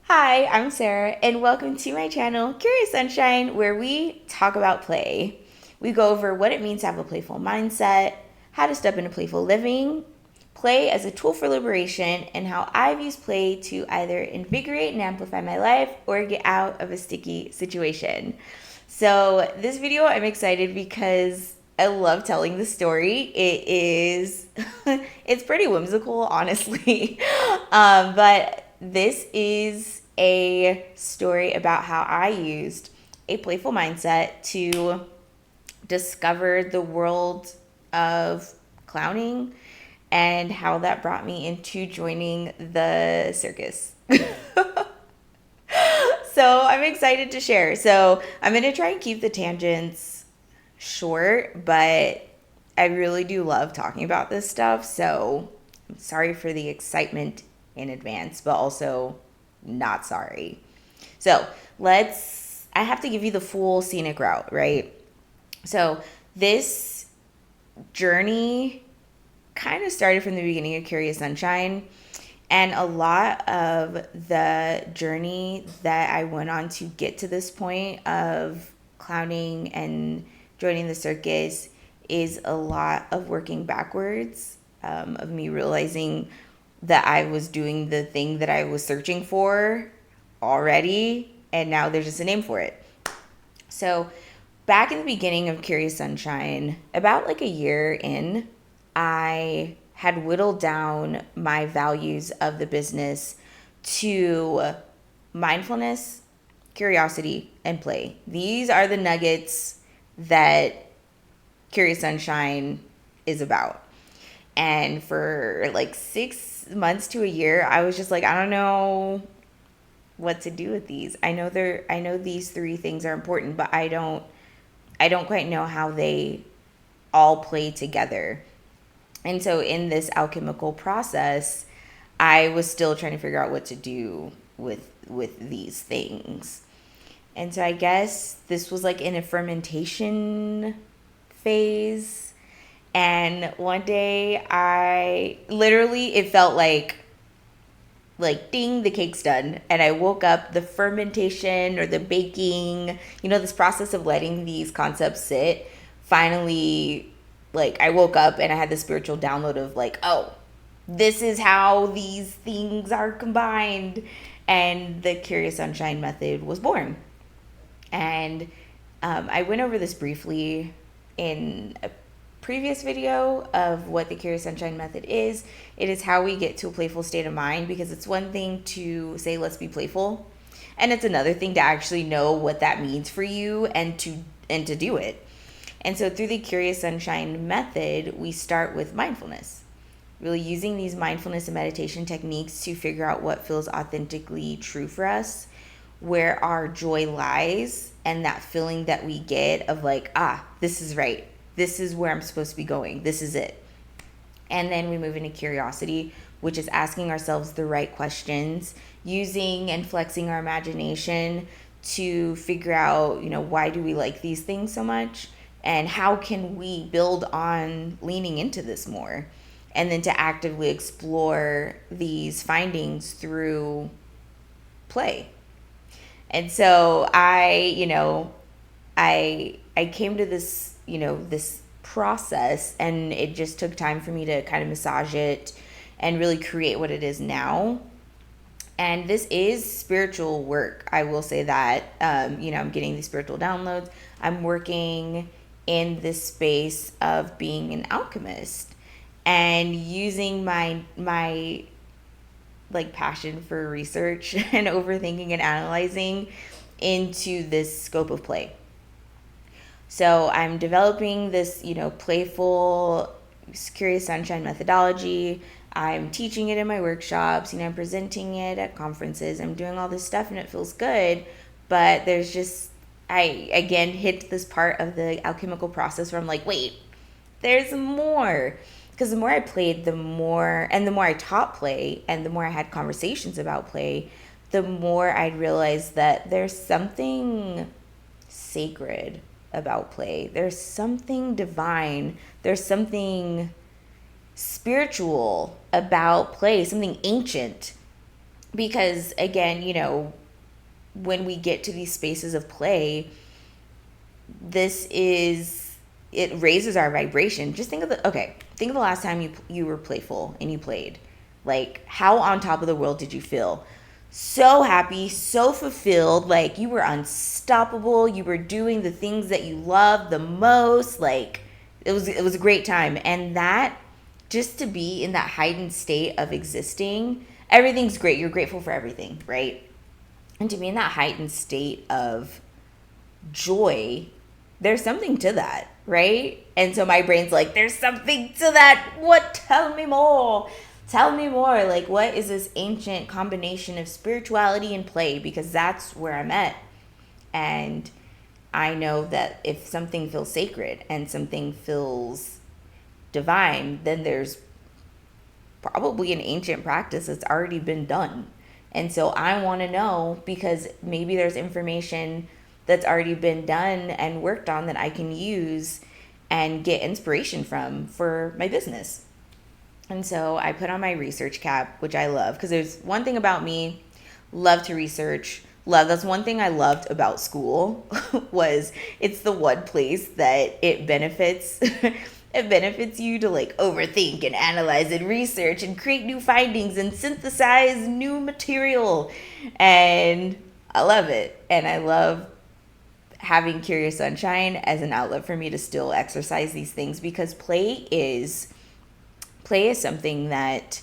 Hi, I'm Sarah, and welcome to my channel, Curious Sunshine, where we talk about play. We go over what it means to have a playful mindset, how to step into playful living, play as a tool for liberation, and how I've used play to either invigorate and amplify my life or get out of a sticky situation. So, this video I'm excited because I love telling the story. It is, it's pretty whimsical, honestly. But this is a story about how I used a playful mindset to discover the world of clowning and how that brought me into joining the circus. So I'm excited to share. So I'm going to try and keep the tangents short, but I really do love talking about this stuff. So I'm sorry for the excitement in advance, but also not sorry. So I have to give you the full scenic route, right? So this journey kind of started from the beginning of Curious Sunshine. And a lot of the journey that I went on to get to this point of clowning and joining the circus is a lot of working backwards, of me realizing that I was doing the thing that I was searching for already, and now there's just a name for it. So, back in the beginning of Curious Sunshine, about like a year in, I had whittled down my values of the business to mindfulness, curiosity, and play. These are the nuggets that Curious Sunshine is about. And for like 6 months to a year, I was just like, I don't know what to do with these. I know these three things are important, but I don't quite know how they all play together. And so in this alchemical process, I was still trying to figure out what to do with these things. And so I guess this was like in a fermentation phase. And one day I literally, it felt like ding, the cake's done. And I woke up, the fermentation or the baking, this process of letting these concepts sit, finally, like, I woke up and I had the spiritual download of like, oh, this is how these things are combined. And the Curious Sunshine method was born. And I went over this briefly in a previous video of what the Curious Sunshine method is. It is how we get to a playful state of mind, because it's one thing to say, let's be playful. And it's another thing to actually know what that means for you and to do it. And so through the Curious Sunshine method, we start with mindfulness. Really using these mindfulness and meditation techniques to figure out what feels authentically true for us, where our joy lies, and that feeling that we get of like, this is right. This is where I'm supposed to be going. This is it. And then we move into curiosity, which is asking ourselves the right questions, using and flexing our imagination to figure out, why do we like these things so much? And how can we build on leaning into this more? And then to actively explore these findings through play. And so I came to this, this process, and it just took time for me to kind of massage it and really create what it is now. And this is spiritual work. I will say that, I'm getting these spiritual downloads. I'm working in this space of being an alchemist and using my like passion for research and overthinking and analyzing into this scope of play. So I'm developing this, playful Curious Sunshine methodology. I'm teaching it in my workshops, I'm presenting it at conferences. I'm doing all this stuff and it feels good, but there's just, I again hit this part of the alchemical process where I'm like, wait, there's more. Because the more I played, the more I taught play, and the more I had conversations about play, the more I'd realize that there's something sacred about play. There's something divine. There's something spiritual about play, something ancient. Because again, when we get to these spaces of play, it raises our vibration. Just think of the last time you were playful and you played. Like, how on top of the world did you feel? So happy, so fulfilled, like you were unstoppable, you were doing the things that you loved the most. Like, it was a great time. And that, just to be in that heightened state of existing, everything's great, you're grateful for everything, right? And to be in that heightened state of joy, there's something to that, right? And so my brain's like, there's something to that. What? Tell me more. Tell me more. Like, what is this ancient combination of spirituality and play? Because that's where I'm at. And I know that if something feels sacred and something feels divine, then there's probably an ancient practice that's already been done. And so I want to know, because maybe there's information that's already been done and worked on that I can use and get inspiration from for my business. And so I put on my research cap, which I love, because there's one thing about me, love to research. That's one thing I loved about school was it's the one place that it benefits it benefits you to like overthink and analyze and research and create new findings and synthesize new material. And I love it. And I love having Curious Sunshine as an outlet for me to still exercise these things, because play is something that,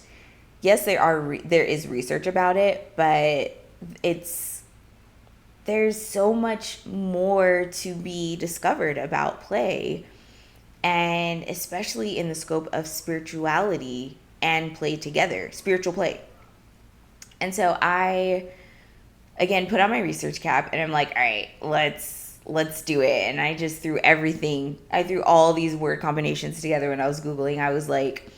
yes, there is research about it, but there's so much more to be discovered about play, and especially in the scope of spirituality and play together, spiritual play. And so I, again, put on my research cap and I'm like, all right, let's do it. And I just threw all these word combinations together when I was Googling. I was like,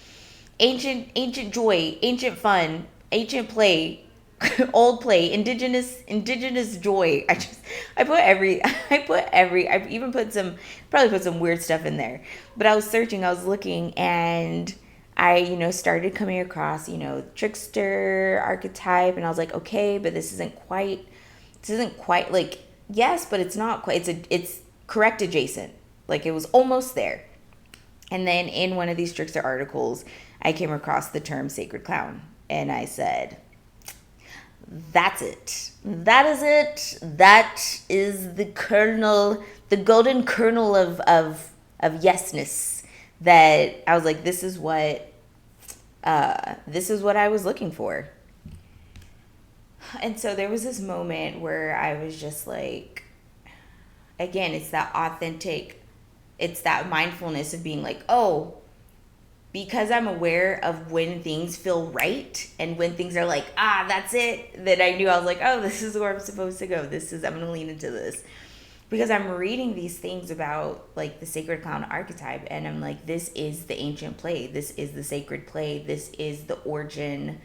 ancient joy, ancient fun, ancient play, old play, indigenous joy. I even put some weird stuff in there. But I was looking, and I, started coming across, trickster archetype, and I was like, okay, but this isn't quite like, yes, but it's not quite, it's correct adjacent. Like, it was almost there. And then in one of these trickster articles, I came across the term sacred clown, and I said, that's it. That is it. That is the kernel, the golden kernel of yesness, that I was like, this is what I was looking for. And so there was this moment where I was just like, again, it's that mindfulness of being like, oh, because I'm aware of when things feel right and when things are like, that's it, that I knew, I was like, oh, this is where I'm supposed to go. I'm going to lean into this. Because I'm reading these things about like the sacred clown archetype, and I'm like, this is the ancient play. This is the sacred play. This is the origin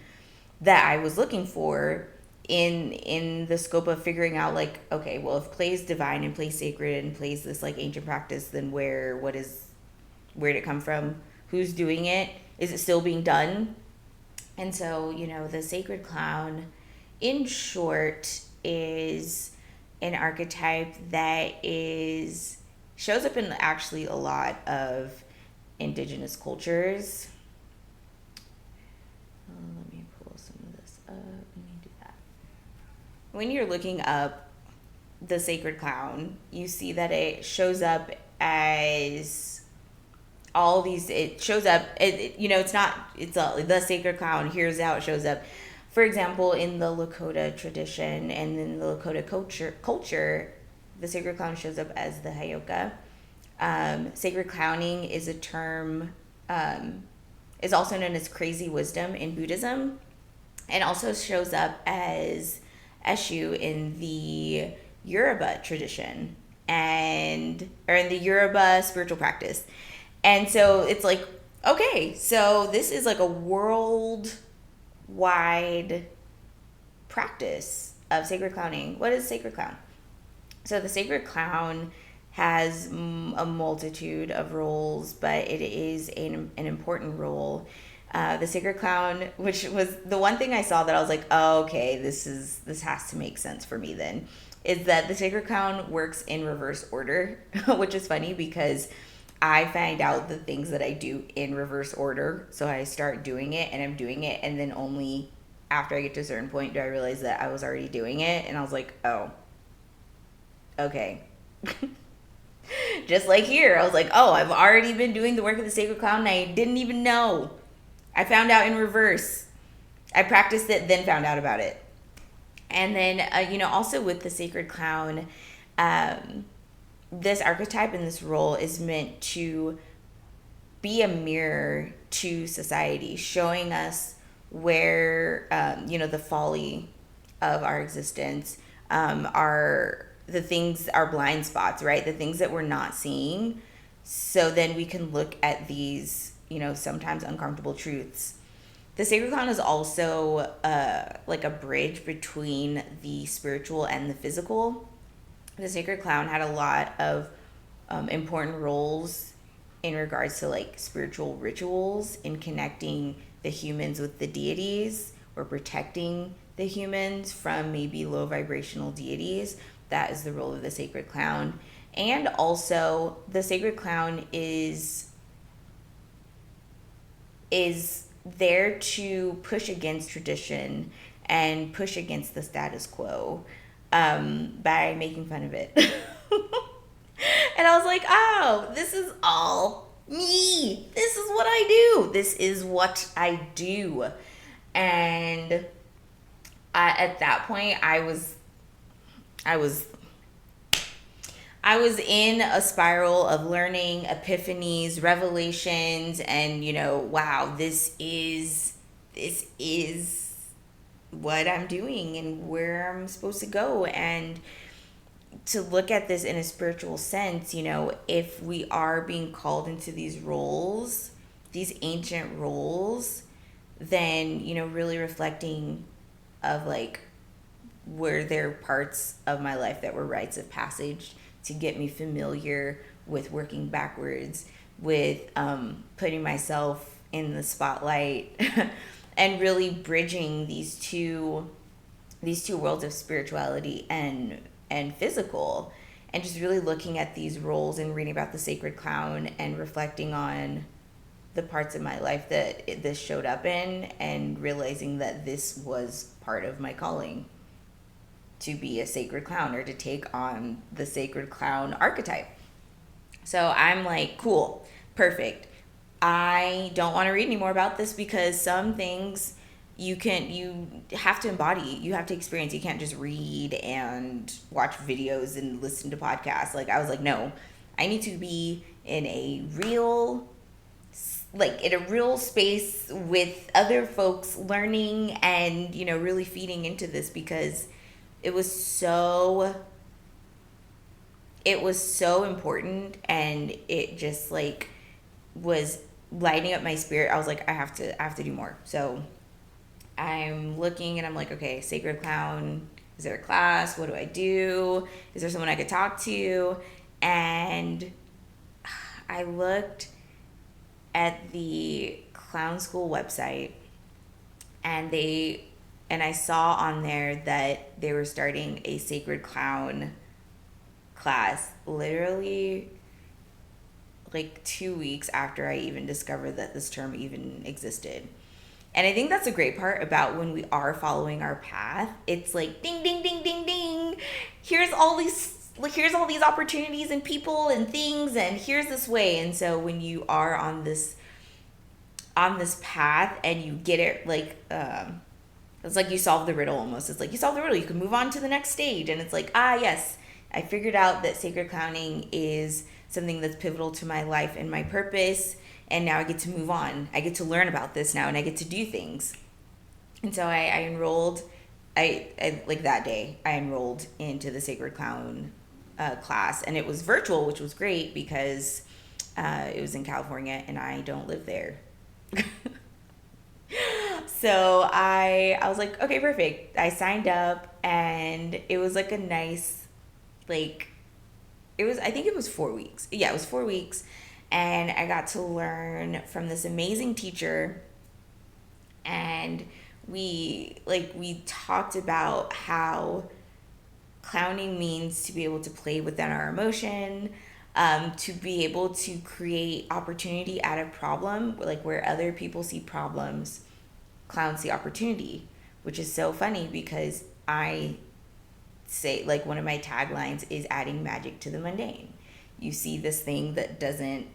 that I was looking for in the scope of figuring out, like, okay, well, if play is divine and play is sacred and play is this like ancient practice, then where did it come from? Who's doing it? Is it still being done? And so, the sacred clown, in short, is an archetype that shows up in actually a lot of indigenous cultures. Let me pull some of this up. Let me do that. When you're looking up the sacred clown, you see that it shows up as all these, it shows up, the sacred clown, here's how it shows up. For example, in the Lakota tradition and in the Lakota culture, the sacred clown shows up as the Hayoka. Sacred clowning is a term, is also known as crazy wisdom in Buddhism, and also shows up as Eshu in the Yoruba tradition or in the Yoruba spiritual practice. And so it's like, okay, so this is like a worldwide practice of sacred clowning. What is sacred clown? So the sacred clown has a multitude of roles, but it is an important role The Sacred Clown, which was the one thing I saw that I was like, oh, okay, this has to make sense for me then, is that the Sacred Clown works in reverse order, which is funny because I find out the things that I do in reverse order. So I start doing it and I'm doing it, and then only after I get to a certain point do I realize that I was already doing it, and I was like, oh, okay. Just like here, I was like, oh, I've already been doing the work of the Sacred Clown and I didn't even know. I found out in reverse. I practiced it, then found out about it. And then, also with the Sacred Clown, this archetype and this role is meant to be a mirror to society, showing us where, the folly of our existence, are the things, our blind spots, right? The things that we're not seeing. So then we can look at these, sometimes uncomfortable truths. The Sacred Clown is also like a bridge between the spiritual and the physical. The Sacred Clown had a lot of important roles in regards to like spiritual rituals in connecting the humans with the deities, or protecting the humans from maybe low vibrational deities. That is the role of the Sacred Clown. And also the Sacred Clown is there to push against tradition and push against the status quo, by making fun of it. And I was like, oh, this is all me. This is what I do. This is what I do. And at that point, I was in a spiral of learning, epiphanies, revelations, and wow, this is what I'm doing and where I'm supposed to go. And to look at this in a spiritual sense, if we are being called into these roles, these ancient roles, then, really reflecting of like, were there parts of my life that were rites of passage to get me familiar with working backwards, with putting myself in the spotlight, and really bridging these two worlds of spirituality and physical, and just really looking at these roles and reading about the Sacred Clown and reflecting on the parts of my life that this showed up in, and realizing that this was part of my calling, to be a Sacred Clown or to take on the Sacred Clown archetype. So I'm like, cool, perfect. I don't want to read anymore about this, because some things you have to embody, you have to experience. You can't just read and watch videos and listen to podcasts. Like, I was like, no, I need to be in a real space with other folks, learning and, really feeding into this, because it was so important, and it just like was lighting up my spirit. I was like, I have to do more. So I'm looking and I'm like, okay, Sacred Clown, is there a class? What do I do? Is there someone I could talk to? And I looked at the clown school website, and I saw on there that they were starting a Sacred Clown class literally like 2 weeks after I even discovered that this term even existed. And I think that's a great part about when we are following our path. It's like ding, ding, ding, ding, ding. Here's all these opportunities and people and things, and here's this way. And so when you are on this path and you get it, like, it's like you solve the riddle almost. It's like you solve the riddle. You can move on to the next stage. And it's like, yes, I figured out that sacred clowning is something that's pivotal to my life and my purpose. And now I get to move on. I get to learn about this now, and I get to do things. And so I enrolled, I like that day, I enrolled into the Sacred Clown class. And it was virtual, which was great because it was in California and I don't live there. So I was like, okay, perfect. I signed up, and it was like a nice, like, I think it was 4 weeks. Yeah, it was 4 weeks. And I got to learn from this amazing teacher and we talked about how clowning means to be able to play within our emotion, to be able to create opportunity out of problem, like where other people see problems, clowns see opportunity, which is so funny because I say, like, one of my taglines is adding magic to the mundane. You see this thing that doesn't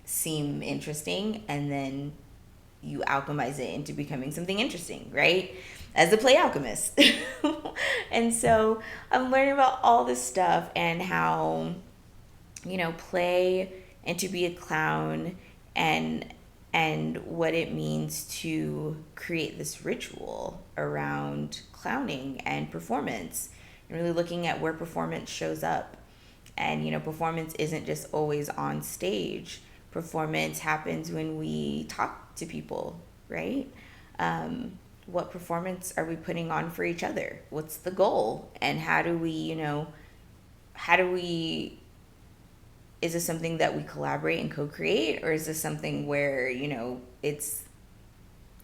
seem interesting, and then you alchemize it into becoming something interesting, right? As a play alchemist. And so I'm learning about all this stuff and how, play and to be a clown, and what it means to create this ritual around clowning and performance, and really looking at where performance shows up. And performance isn't just always on stage. Performance happens when we talk to people, right? What performance are we putting on for each other? What's the goal? And how do we, is this something that we collaborate and co-create, or is this something where, it's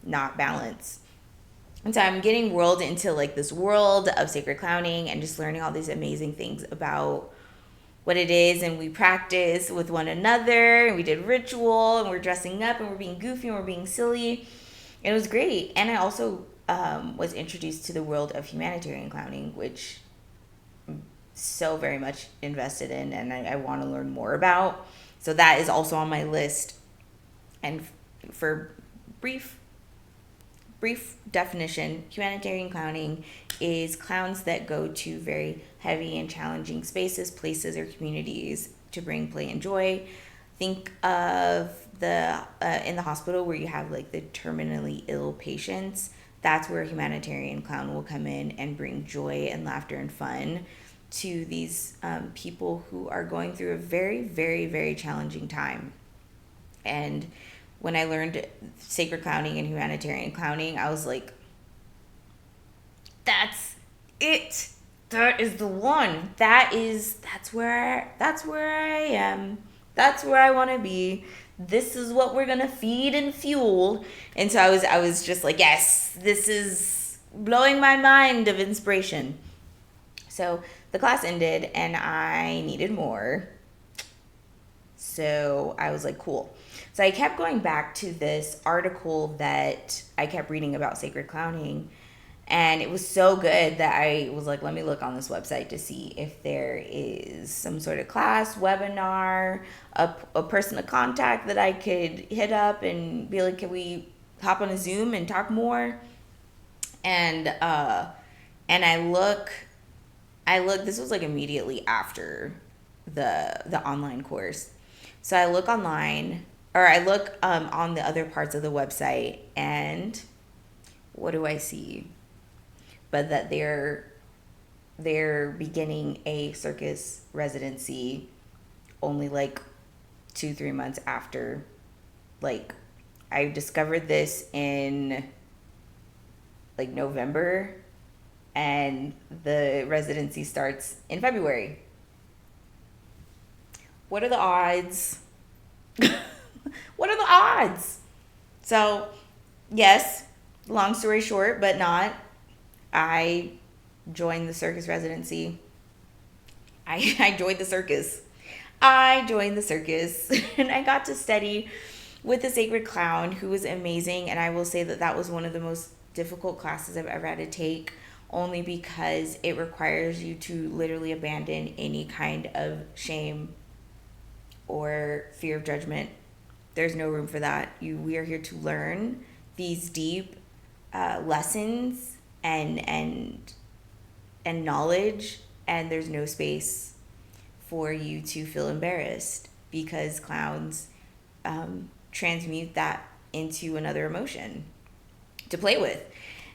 not balanced? And so I'm getting whirled into like this world of sacred clowning and just learning all these amazing things about what it is. And we practice with one another, and we did ritual, and we're dressing up, and we're being goofy, and we're being silly. It was great. And I also was introduced to the world of humanitarian clowning, which I'm so very much invested in, and I want to learn more about. So that is also on my list. And for brief definition, humanitarian clowning is clowns that go to very heavy and challenging spaces, places, or communities to bring play and joy. Think of the in the hospital where you have like the terminally ill patients. That's where a humanitarian clown will come in and bring joy and laughter and fun to these people who are going through a very, very, very challenging time. And when I learned sacred clowning and humanitarian clowning, I was like, that's it. That is the one. That's where I am. That's where I want to be. This is what we're going to feed and fuel. And so I was just like, yes, this is blowing my mind of inspiration. So the class ended and I needed more. So I was like, cool. So I kept going back to this article that I kept reading about sacred clowning. And it was so good that I was like, let me look on this website to see if there is some sort of class, webinar, a person to contact that I could hit up and be like, can we hop on a Zoom and talk more? And I look, this was like immediately after the online course. So I look online, or I look on the other parts of the website, and what do I see? But that they're beginning a circus residency only like 2-3 months after. Like, I discovered this in like November, and the residency starts in February. What are the odds? What are the odds? So, yes, long story short, but not. I joined the circus residency. I joined the circus. And I got to study with the sacred clown, who was amazing. And I will say that was one of the most difficult classes I've ever had to take, only because it requires you to literally abandon any kind of shame or fear of judgment. There's no room for that. We are here to learn these deep lessons and knowledge, and there's no space for you to feel embarrassed, because clowns transmute that into another emotion to play with.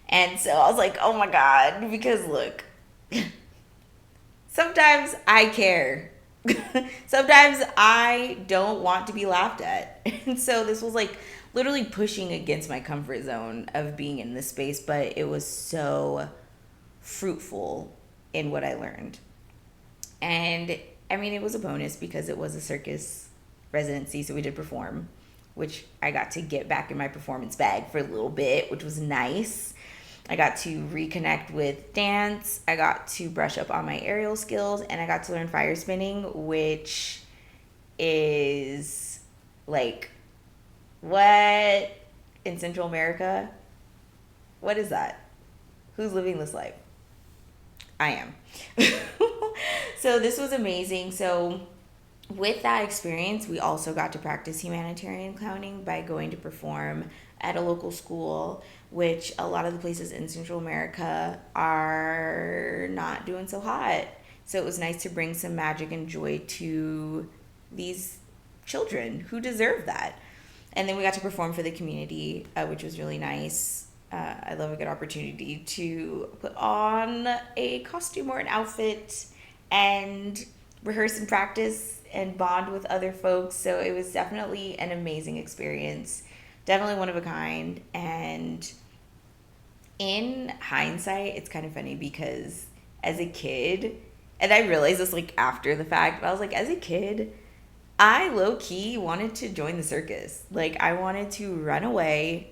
And so I was like, oh my God, because look, sometimes I care. Sometimes I don't want to be laughed at. And so this was like literally pushing against my comfort zone of being in this space, but it was so fruitful in what I learned. And I mean, it was a bonus because it was a circus residency, so we did perform, which I got to get back in my performance bag for a little bit, which was nice. I got to reconnect with dance. I got to brush up on my aerial skills, and I got to learn fire spinning, which is like, what in Central America? What is that? Who's living this life? I am. So this was amazing. So with that experience, we also got to practice humanitarian clowning by going to perform at a local school, which a lot of the places in Central America are not doing so hot. So it was nice to bring some magic and joy to these children who deserve that. And then we got to perform for the community, which was really nice. I love a good opportunity to put on a costume or an outfit and rehearse and practice and bond with other folks. So it was definitely an amazing experience, definitely one of a kind. And in hindsight, it's kind of funny because as a kid, and I realized this like after the fact, but I was like, as a kid, I low-key wanted to join the circus. Like, I wanted to run away,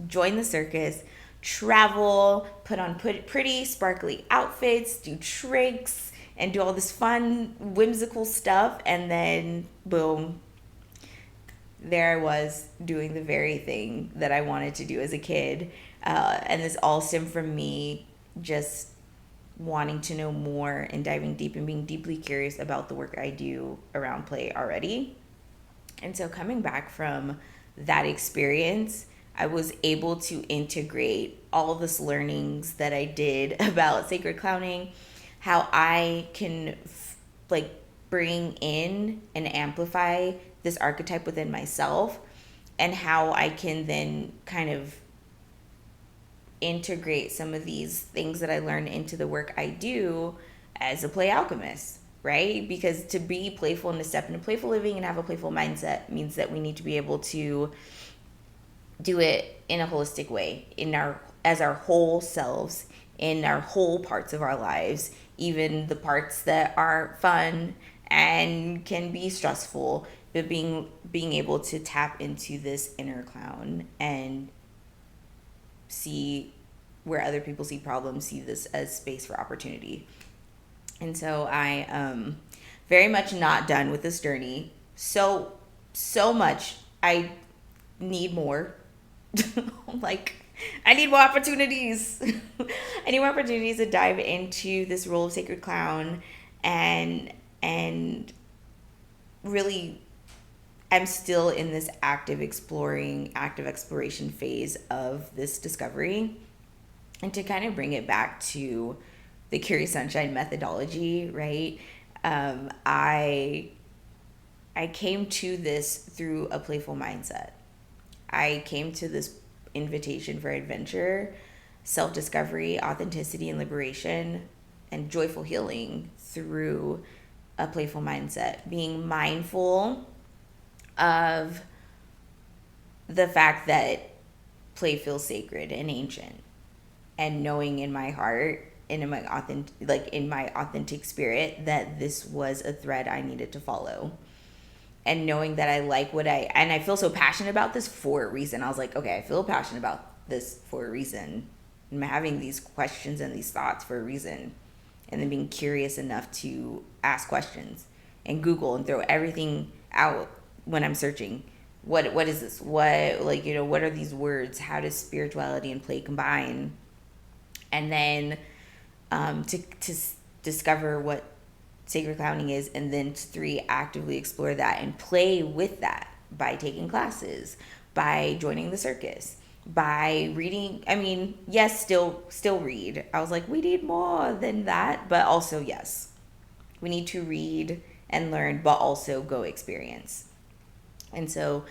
join the circus, travel, put on pretty sparkly outfits, do tricks, and do all this fun, whimsical stuff. And then, boom, there I was doing the very thing that I wanted to do as a kid. And this all stemmed from me just wanting to know more and diving deep and being deeply curious about the work I do around play already. And so coming back from that experience, I was able to integrate all of this learnings that I did about sacred clowning, how I can like bring in and amplify this archetype within myself, and how I can then kind of integrate some of these things that I learned into the work I do as a play alchemist, right? Because to be playful and to step into playful living and have a playful mindset means that we need to be able to do it in a holistic way, as our whole selves, in our whole parts of our lives, even the parts that are fun and can be stressful, but being able to tap into this inner clown and see where other people see problems, see this as space for opportunity. And so I am very much not done with this journey. So much. I need more. Like, I need more opportunities. I need more opportunities to dive into this role of sacred clown, and really I'm still in this active exploration phase of this discovery. And to kind of bring it back to the Curious Sunshine methodology, right? I came to this through a playful mindset. I came to this invitation for adventure, self-discovery, authenticity, and liberation, and joyful healing through a playful mindset. Being mindful of the fact that play feels sacred and ancient, and knowing in my heart and in my authentic spirit that this was a thread I needed to follow. And knowing that I like and I feel so passionate about this for a reason. I was like, okay, I feel passionate about this for a reason. I'm having these questions and these thoughts for a reason. And then being curious enough to ask questions and Google and throw everything out when I'm searching. What is this? What are these words? How does spirituality and play combine? And then to discover what sacred clowning is, and then 3, actively explore that and play with that by taking classes, by joining the circus, by reading. I mean, yes, still read. I was like, we need more than that, but also yes, we need to read and learn, but also go experience. And so,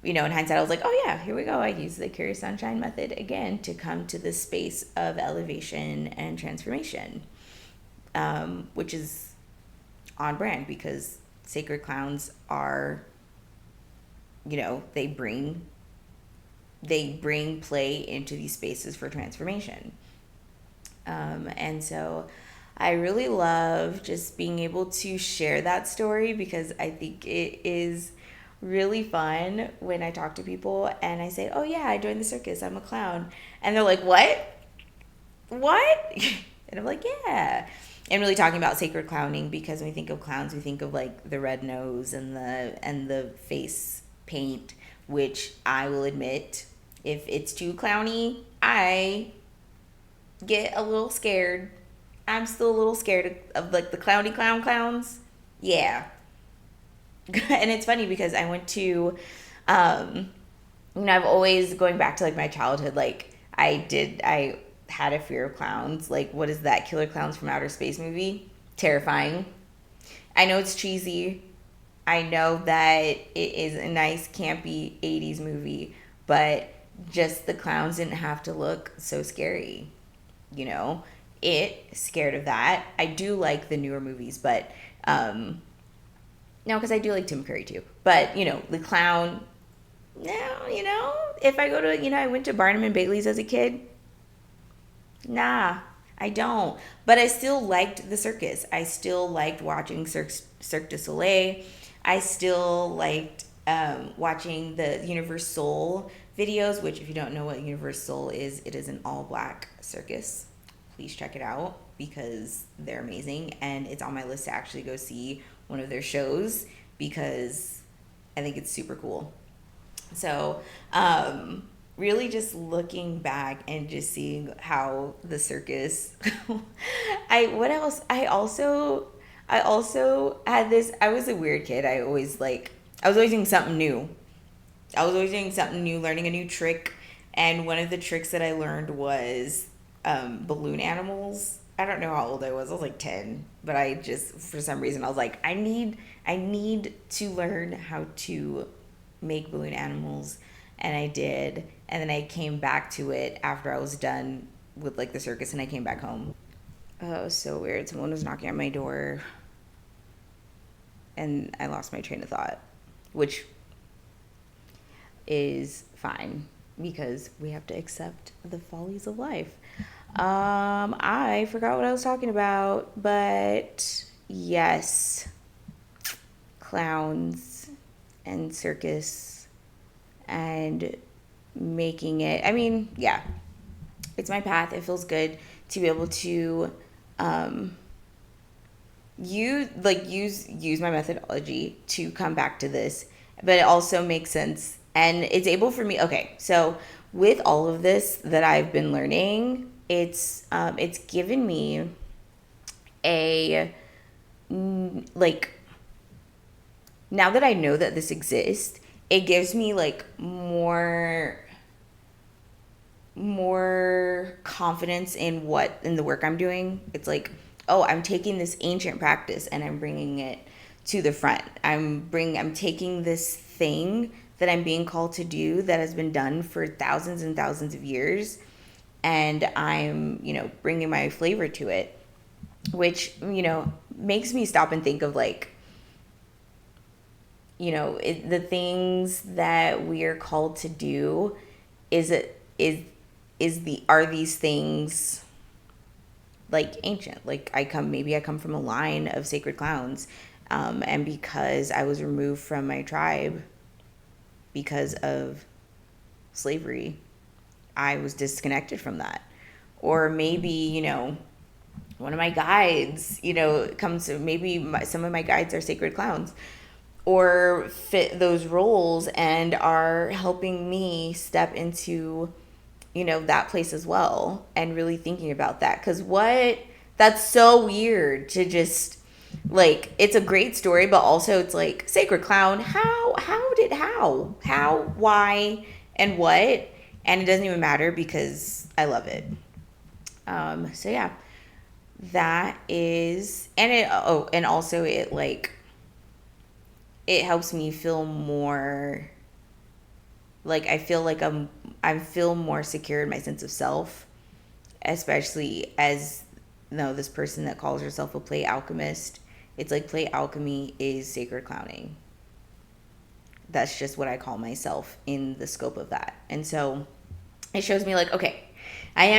in hindsight, I was like, oh yeah, here we go. I use the Curious Sunshine method again to come to this space of elevation and transformation, which is on brand because sacred clowns are, they bring play into these spaces for transformation. And so I really love just being able to share that story because I think it is really fun when I talk to people and I say, "Oh yeah, I joined the circus. I'm a clown." And they're like, "What? What?" And I'm like, "Yeah." And really talking about sacred clowning, because when we think of clowns, we think of like the red nose and the face paint, which I will admit, if it's too clowny, I get a little scared. I'm still a little scared of like the clowny clowns. Yeah. And it's funny because I went to, I've always, going back to like my childhood, like I had a fear of clowns. Like, what is that? Killer Clowns from Outer Space movie? Terrifying. I know it's cheesy. I know that it is a nice, campy 80s movie, but just the clowns didn't have to look so scary. You know, scared of that. I do like the newer movies, but no, because I do like Tim Curry too. But the clown. No, if I go to, I went to Barnum and Bailey's as a kid. Nah, I don't. But I still liked the circus. I still liked watching Cirque du Soleil. I still liked watching the Universal videos, which, if you don't know what Universal is, it is an all-black circus. Please check it out because they're amazing. And it's on my list to actually go see one of their shows because I think it's super cool. So, really just looking back and just seeing how the circus what else? I also had this. I was a weird kid. I was always doing something new. Learning a new trick. And one of the tricks that I learned was balloon animals. I don't know how old I was. I was like 10, but I just, for some reason, I was like, I need to learn how to make balloon animals. And I did. And then I came back to it after I was done with like the circus, and I came back home. Oh, it was so weird. Someone was knocking on my door and I lost my train of thought, which is fine because we have to accept the follies of life. I forgot what I was talking about, but yes, clowns and circus and making it. I mean, yeah, it's my path. It feels good to be able to use my methodology to come back to this, but it also makes sense and it's able for me. Okay, so with all of this that I've been learning, it's given me a like, now that I know that this exists, it gives me like more confidence in the work I'm doing. It's like, oh, I'm taking this ancient practice and I'm bringing it to the front. I'm taking this thing that I'm being called to do that has been done for thousands and thousands of years, and I'm, bringing my flavor to it, which, makes me stop and think of like, the things that we are called to do. Are these things like ancient? Like I come from a line of sacred clowns, and because I was removed from my tribe because of slavery, I was disconnected from that. Or maybe, one of my guides, comes to, some of my guides are sacred clowns or fit those roles and are helping me step into, that place as well, and really thinking about that. Because that's so weird to just, like, it's a great story, but also it's like, sacred clown, why, and what? And it doesn't even matter because I love it. So yeah, that is, and also it like, it helps me feel more like, I feel more secure in my sense of self, especially as, this person that calls herself a play alchemist. It's like, play alchemy is sacred clowning. That's just what I call myself in the scope of that. And so it shows me like, okay, I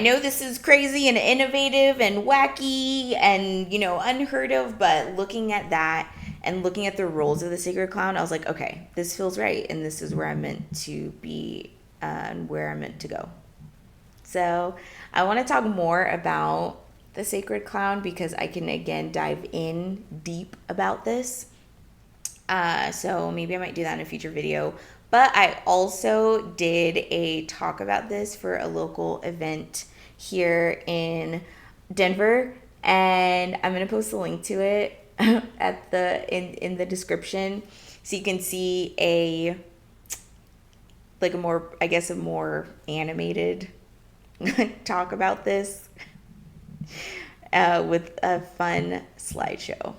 know this is crazy and innovative and wacky and, unheard of, but looking at that And looking at the roles of the sacred clown, I was like, okay, this feels right, and this is where I'm meant to be, and where I'm meant to go. So I want to talk more about the sacred clown because I can again dive in deep about this. So maybe I might do that in a future video. But I also did a talk about this for a local event here in Denver, and I'm gonna post a link to it at the in the description, so you can see a like a more, I guess, a more animated talk about this with a fun slideshow.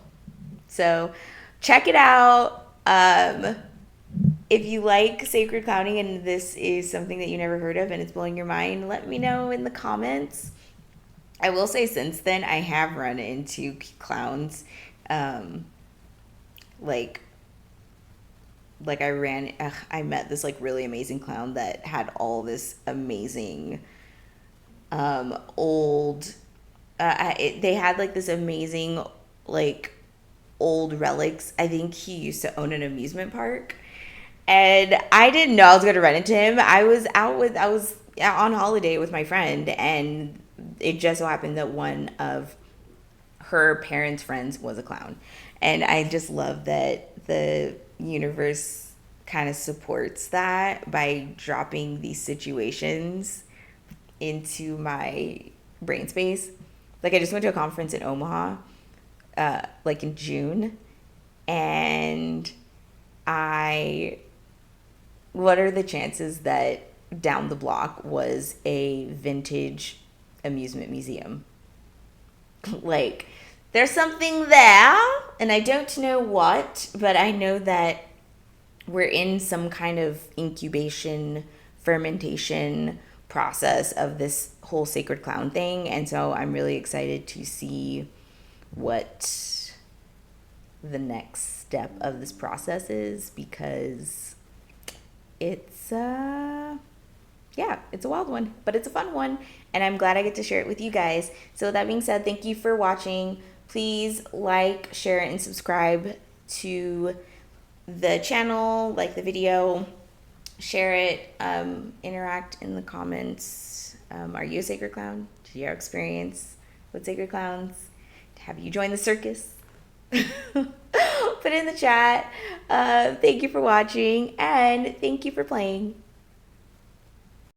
So check it out. If you like sacred clowning and this is something that you never heard of and it's blowing your mind, let me know in the comments. I will say since then I have run into clowns, like I met this like really amazing clown that had all this amazing old they had like this amazing like old relics. I think he used to own an amusement park, and I didn't know I was going to run into him. I was on holiday with my friend, and it just so happened that one of her parents' friends was a clown. And I just love that the universe kind of supports that by dropping these situations into my brain space. Like I just went to a conference in Omaha, like in June, and what are the chances that down the block was a vintage amusement museum? Like, there's something there, and I don't know what, but I know that we're in some kind of incubation, fermentation process of this whole sacred clown thing. And so I'm really excited to see what the next step of this process is, because it's it's a wild one, but it's a fun one, and I'm glad I get to share it with you guys. So with that being said, thank you for watching. Please like, share, and subscribe to the channel, like the video, share it, interact in the comments. Are you a sacred clown? Did you have experience with sacred clowns? Have you joined the circus? Put it in the chat. Thank you for watching, and thank you for playing.